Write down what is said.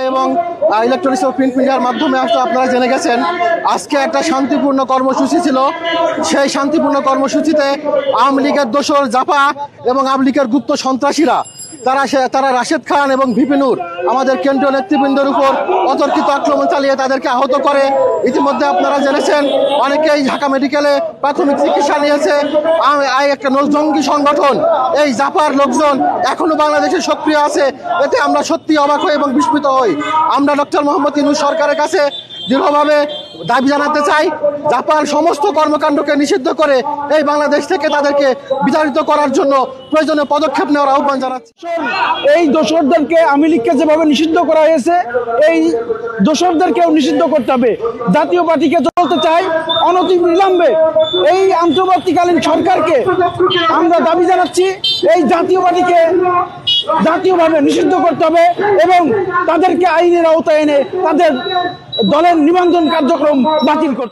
এবং ইলেকট্রনিক্স ও প্রিন্ট মিডিয়ার মাধ্যমে আপনারা জেনে গেছেন আজকে একটা শান্তিপূর্ণ কর্মসূচি ছিল। সেই শান্তিপূর্ণ কর্মসূচিতে আওয়ামী লীগের দোসর জাপা এবং আওয়ামী লীগের গুপ্ত সন্ত্রাসীরা তারা রাশেদ খান এবং ভিপি নূর আমাদের কেন্দ্রীয় নেতৃবৃন্দের উপর অতর্কিত আক্রমণ চালিয়ে তাদেরকে আহত করে। ইতিমধ্যে আপনারা জেনেছেন অনেকেই ঢাকা মেডিকেলে প্রাথমিক চিকিৎসা নিয়েছে। একটা জঙ্গি সংগঠন এই জাপার লোকজন এখনো বাংলাদেশে সক্রিয় আছে। এতে আমরা সত্যি অবাক হই এবং বিস্মিত হই। আমরা ডক্টর মোহাম্মদ ইউনূস সরকারের কাছে দৃঢ়ভাবে দাবি জানাতে চাই, জাপার সমস্ত কর্মকাণ্ডকে নিষিদ্ধ করে এই বাংলাদেশ থেকে তাদেরকে বিতাড়িত করার জন্য প্রয়োজনীয় পদক্ষেপ নেওয়ার আহ্বান জানাচ্ছি। এই দোসরদেরকে আওয়ামী লীগকে যেভাবে নিষিদ্ধ করা হয়েছে এই দোসরদেরকেও নিষিদ্ধ করতে হবে। জাতীয় পার্টিকে চলতে চাই অনতিবিলম্বে এই অন্তর্বর্তীকালীন সরকারকে আমরা দাবি জানাচ্ছি এই জাতীয় পার্টিকে জাতীয়ভাবে নিষিদ্ধ করতে হবে এবং তাদেরকে আইনের আওতায় এনে তাদের দলের নিবন্ধন কার্যক্রম বাতিল করতে হবে।